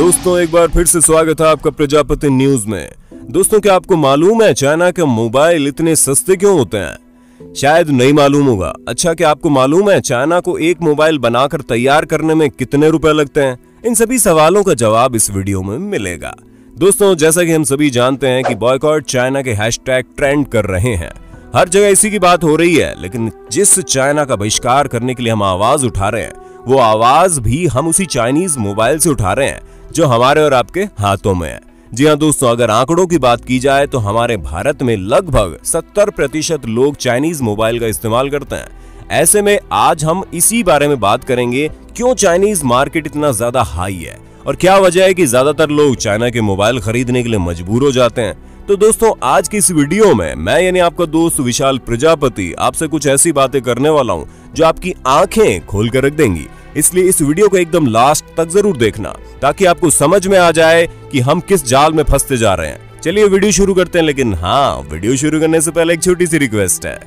दोस्तों एक बार फिर से स्वागत है आपका प्रजापति न्यूज में। दोस्तों क्या आपको मालूम है चाइना के मोबाइल इतने सस्ते क्यों होते हैं? शायद नहीं मालूम होगा। अच्छा क्या आपको मालूम है चाइना को एक मोबाइल बनाकर तैयार करने में कितने रुपए लगते हैं? इन सभी सवालों का जवाब इस वीडियो में मिलेगा। दोस्तों जैसा कि हम सभी जानते हैं कि बॉयकॉट चाइना के हैशटैग ट्रेंड कर रहे हैं, हर जगह इसी की बात हो रही है। लेकिन जिस चाइना का बहिष्कार करने के लिए हम आवाज उठा रहे हैं, वो आवाज भी हम उसी चाइनीज मोबाइल से उठा रहे हैं जो हमारे और आपके हाथों में है। जी हाँ दोस्तों, अगर आंकड़ों की बात की जाए तो हमारे भारत में लगभग 70% लोग चाइनीज मोबाइल का इस्तेमाल करते हैं। ऐसे में आज हम इसी बारे में बात करेंगे, क्यों चाइनीज मार्केट इतना ज्यादा हाई है और क्या वजह है कि ज्यादातर लोग चाइना के मोबाइल खरीदने के लिए मजबूर हो जाते हैं। तो दोस्तों आज की इस वीडियो में मैं यानी आपका दोस्त विशाल प्रजापति आपसे कुछ ऐसी बातें करने वाला हूँ जो आपकी आंखें खोल कर रख देंगी। इसलिए इस वीडियो को एकदम लास्ट तक जरूर देखना ताकि आपको समझ में आ जाए कि हम किस जाल में फंसते जा रहे हैं। चलिए वीडियो शुरू करते हैं, लेकिन हाँ वीडियो शुरू करने से पहले एक छोटी सी रिक्वेस्ट है।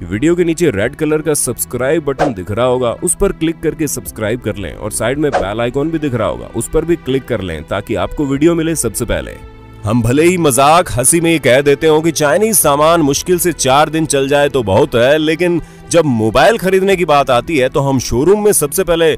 वीडियो के नीचे रेड कलर का सब्सक्राइब बटन दिख रहा होगा, उस पर क्लिक करके सब्सक्राइब कर लें और साइड में बेल आइकॉन भी दिख रहा होगा, उस पर भी क्लिक कर लें ताकि आपको वीडियो मिले सबसे पहले। हम भले ही मजाक हंसी में ये कह देते हो कि चाइनीज सामान मुश्किल से 4 दिन चल जाए तो बहुत है, लेकिन जब मोबाइल खरीदने की बात आती है तो हम शोरूम में सबसे पहले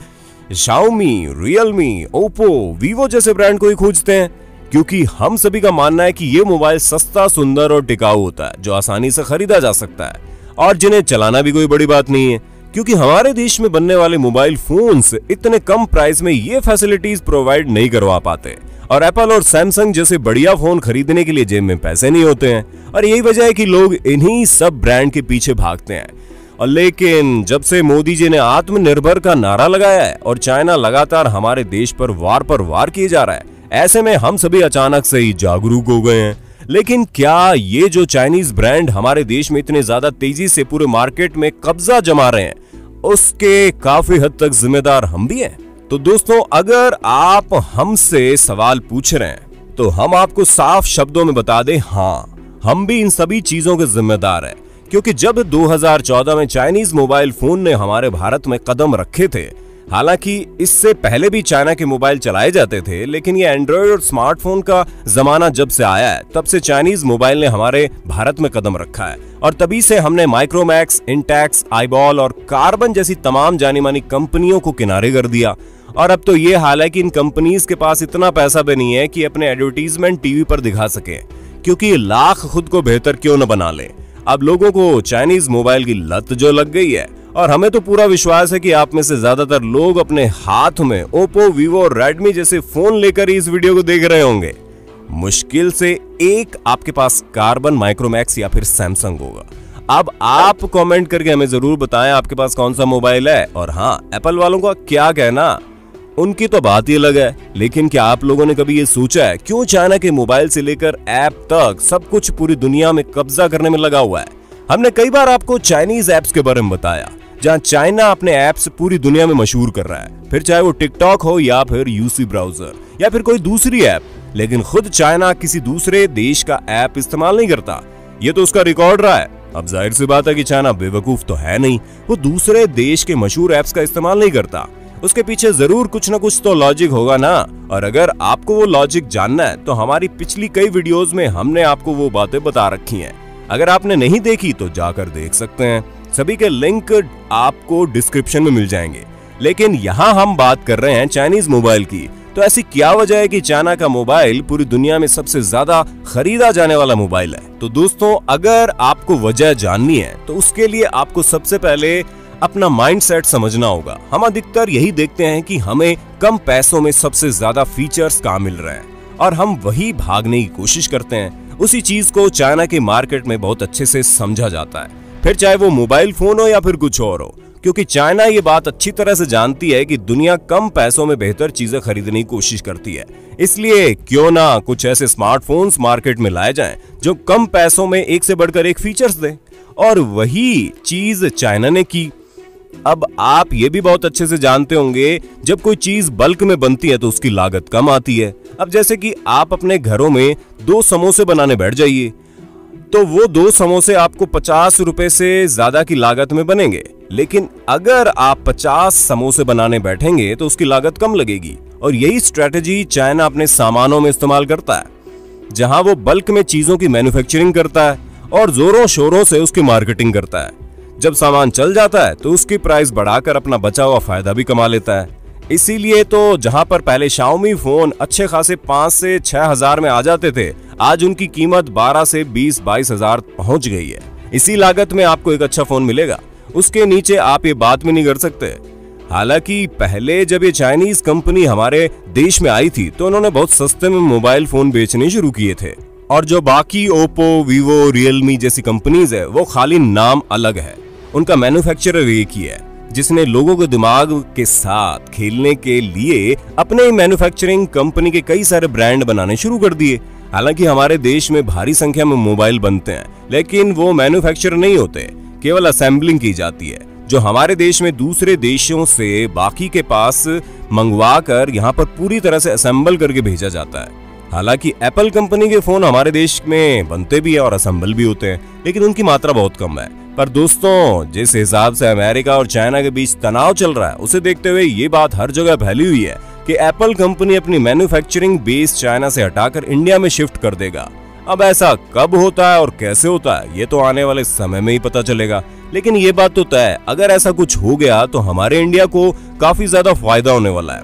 Xiaomi, Realme, Oppo, Vivo जैसे ब्रांड को ही खोजते हैं, क्योंकि हम सभी का मानना है कि ये मोबाइल सस्ता, सुंदर और टिकाऊ होता है जो आसानी से खरीदा जा सकता है और जिन्हें चलाना भी कोई बड़ी बात नहीं है, क्योंकि हमारे देश में बनने वाले मोबाइल फोन्स इतने कम प्राइस में ये फैसिलिटीज प्रोवाइड नहीं करवा पाते और एप्पल और सैमसंग जैसे बढ़िया फोन खरीदने के लिए जेब में पैसे नहीं होते हैं और यही वजह है कि लोग इन्हीं सब ब्रांड के पीछे भागते हैं। और लेकिन जब से मोदी जी ने आत्मनिर्भर का नारा लगाया है और चाइना लगातार हमारे देश पर वार किए जा रहा है, ऐसे में हम सभी अचानक से ही जागरूक हो गए हैं। लेकिन क्या ये जो चाइनीज ब्रांड हमारे देश में इतने ज्यादा तेजी से पूरे मार्केट में कब्जा जमा रहे हैं, उसके काफी हद तक जिम्मेदार हम भी हैं? तो दोस्तों अगर आप हमसे सवाल पूछ रहे हैं तो हम आपको साफ शब्दों में बता दें, हाँ हम भी इन सभी चीजों के जिम्मेदार हैं। क्योंकि जब 2014 में चाइनीज मोबाइल फोन ने हमारे भारत में कदम रखे थे, हालांकि इससे पहले भी चाइना के मोबाइल चलाए जाते थे, लेकिन ये एंड्रॉयड और स्मार्टफोन का जमाना जब से आया है तब से चाइनीज मोबाइल ने हमारे भारत में कदम रखा है और तभी से हमने माइक्रोमैक्स, इंटेक्स, आईबॉल और कार्बन जैसी तमाम जानी मानी कंपनियों को किनारे कर दिया। और अब तो ये हाल है कि इन कंपनीज के पास इतना पैसा भी नहीं है कि अपने एडवर्टीजमेंट टीवी पर दिखा सके, क्योंकि लाख खुद को बेहतर क्यों न बना ले। अब लोगों को चाइनीज मोबाइल की लत जो लग गई है, और हमें तो पूरा विश्वास है कि आप में से ज्यादातर लोग अपने हाथ में ओप्पो, वीवो और रेडमी जैसे फोन लेकर इस वीडियो को देख रहे होंगे। मुश्किल से एक आपके पास कार्बन, माइक्रोमैक्स या फिर सैमसंग होगा। अब आप कमेंट करके हमें जरूर बताएं आपके पास कौन सा मोबाइल है। और हाँ, एप्पल वालों का क्या कहना, उनकी तो बात ही अलग है। लेकिन क्या आप लोगों ने कभी ये सोचा है क्यों चाइना के मोबाइल से लेकर ऐप तक सब कुछ पूरी दुनिया में कब्जा करने में लगा हुआ है? हमने कई बार आपको चाइनीज ऐप्स के बारे में बताया जहां चाइना अपने ऐप्स पूरी दुनिया में मशहूर कर रहा है, फिर चाहे वो टिकटॉक हो या फिर यूसी ब्राउजर या फिर कोई दूसरी ऐप, लेकिन खुद चाइना किसी दूसरे देश का ऐप इस्तेमाल नहीं करता। ये तो उसका रिकॉर्ड रहा है। अब जाहिर सी बात है कि चाइना बेवकूफ तो है नहीं, वो दूसरे देश के मशहूर ऐप्स का इस्तेमाल नहीं करता। उसके पीछे जरूर कुछ ना कुछ तो लॉजिक होगा ना। और अगर आपको वो लॉजिक जानना है तो हमारी पिछली कई वीडियोस में हमने आपको वो बातें बता रखी हैं। अगर आपने नहीं देखी तो जाकर देख सकते हैं, सभी के लिंक आपको डिस्क्रिप्शन में मिल जाएंगे। लेकिन यहाँ हम बात कर रहे हैं चाइनीज मोबाइल की, तो ऐसी क्या वजह है कि चाइना का मोबाइल पूरी दुनिया में सबसे ज्यादा खरीदा जाने वाला मोबाइल है? तो दोस्तों अगर आपको वजह जाननी है तो उसके लिए आपको सबसे पहले अपना माइंडसेट समझना होगा। हम अधिकतर यही देखते हैं कि हमें कम पैसों में सबसे ज्यादा फीचर्स कहाँ मिल रहे हैं और हम वही भागने की कोशिश करते हैं। उसी चीज को चाइना के मार्केट में बहुत अच्छे से समझा जाता है, फिर चाहे वो मोबाइल फोन हो या फिर कुछ और हो, क्योंकि चाइना ये बात अच्छी तरह से जानती है कि दुनिया कम पैसों में बेहतर चीजें खरीदने की कोशिश करती है। इसलिए क्यों ना कुछ ऐसे स्मार्टफोन्स मार्केट में लाए जाएं जो कम पैसों में एक से बढ़कर एक फीचर्स दें, और वही चीज चाइना ने की। अब आप ये भी बहुत अच्छे से जानते होंगे, जब कोई चीज बल्क में बनती है तो उसकी लागत कम आती है। अब जैसे कि आप अपने घरों में 2 समोसे बनाने बैठ जाइए तो वो 2 समोसे आपको 50 रुपए से ज्यादा की लागत में बनेंगे, लेकिन अगर आप 50 समोसे बनाने बैठेंगे तो उसकी लागत कम लगेगी और यही स्ट्रेटेजी चाइना अपने सामानों में इस्तेमाल करता है, जहां वो बल्क में चीजों की मैन्युफैक्चरिंग करता है और जोरों शोरों से उसकी मार्केटिंग करता है। जब सामान चल जाता है तो उसकी प्राइस बढ़ाकर अपना बचा हुआ फायदा भी कमा लेता है। इसीलिए तो जहां पर पहले Xiaomi फोन अच्छे खासे 5 से 6 हजार में आ जाते थे, आज उनकी कीमत 12 से 20-22 हजार पहुंच गई है। इसी लागत में आपको एक अच्छा फोन मिलेगा, उसके नीचे आप ये बात भी नहीं कर सकते। हालांकि पहले जब ये चाइनीज कंपनी हमारे देश में आई थी तो उन्होंने बहुत सस्ते में मोबाइल फोन बेचने शुरू किए थे, और जो बाकी ओप्पो, वीवो, रियलमी जैसी कंपनीज है वो खाली नाम अलग है, उनका मैन्युफैक्चरर एक ही है, जिसने लोगों के दिमाग के साथ खेलने के लिए अपने ही मैन्युफैक्चरिंग कंपनी के कई सारे ब्रांड बनाने शुरू कर दिए। हालांकि हमारे देश में भारी संख्या में मोबाइल बनते हैं, लेकिन वो मैन्युफैक्चर नहीं होते, केवल असेंबलिंग की जाती है, जो हमारे देश में दूसरे देशों से बाकी के पास मंगवा कर यहाँ पर पूरी तरह से असेंबल करके भेजा जाता है। हालांकि एप्पल कंपनी के फोन हमारे देश में बनते भी है और असेंबल भी होते हैं, लेकिन उनकी मात्रा बहुत कम है। पर दोस्तों, जिस हिसाब से अमेरिका और चाइना के बीच तनाव चल रहा है, उसे देखते हुए ये बात हर जगह फैली हुई है कि एप्पल कंपनी अपनी मैन्युफैक्चरिंग बेस चाइना से हटाकर इंडिया में शिफ्ट कर देगा। अब ऐसा कब होता है और कैसे होता है, ये तो आने वाले समय में ही पता चलेगा। लेकिन ये बात तो तय है, अगर ऐसा कुछ हो गया तो हमारे इंडिया को काफी ज्यादा फायदा होने वाला है,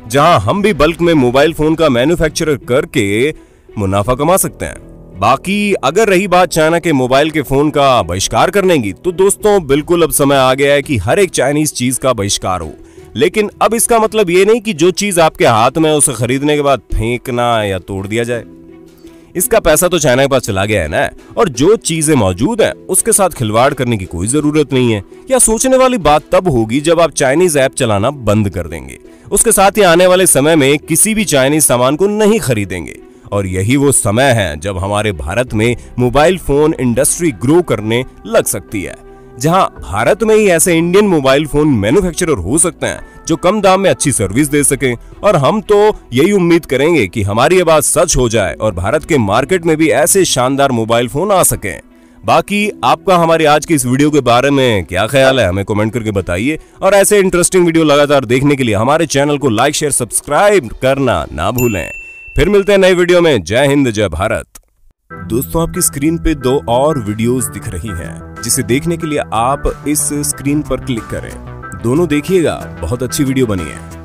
जहां हम भी बल्क में मोबाइल फोन का मैन्युफैक्चर करके मुनाफा कमा सकते हैं। बाकी अगर रही बात चाइना के मोबाइल के फोन का बहिष्कार करने की, तो दोस्तों बिल्कुल अब समय आ गया है कि हर एक चाइनीज चीज का बहिष्कार हो। लेकिन अब इसका मतलब ये नहीं कि जो चीज आपके हाथ में है उसे खरीदने के बाद फेंकना या तोड़ दिया जाए। इसका पैसा तो चाइना के पास चला गया है ना, और जो चीजें मौजूद हैं उसके साथ खिलवाड़ करने की कोई जरूरत नहीं है। या सोचने वाली बात तब होगी जब आप चाइनीज ऐप चलाना बंद कर देंगे। उसके साथ ही आने वाले समय में किसी भी चाइनीज सामान को नहीं खरीदेंगे, और यही वो समय है जब हमारे भारत में मोबाइल फोन इंडस्ट्री ग्रो करने लग सकती है, जहां भारत में ही ऐसे इंडियन मोबाइल फोन मैन्युफैक्चरर हो सकते हैं जो कम दाम में अच्छी सर्विस दे सकें। और हम तो यही उम्मीद करेंगे कि हमारी ये बात सच हो जाए और भारत के मार्केट में भी ऐसे शानदार मोबाइल फोन आ सकें। बाकी आपका हमारी आज की इस वीडियो के बारे में क्या ख्याल है, हमें कमेंट करके बताइए। और ऐसे इंटरेस्टिंग वीडियो लगातार देखने के लिए हमारे चैनल को लाइक, शेयर, सब्सक्राइब करना ना भूलें। फिर मिलते हैं नई वीडियो में। जय हिंद, जय भारत। दोस्तों, आपकी स्क्रीन पे 2 और वीडियोस दिख रही हैं, जिसे देखने के लिए आप इस स्क्रीन पर क्लिक करें। दोनों देखिएगा, बहुत अच्छी वीडियो बनी है।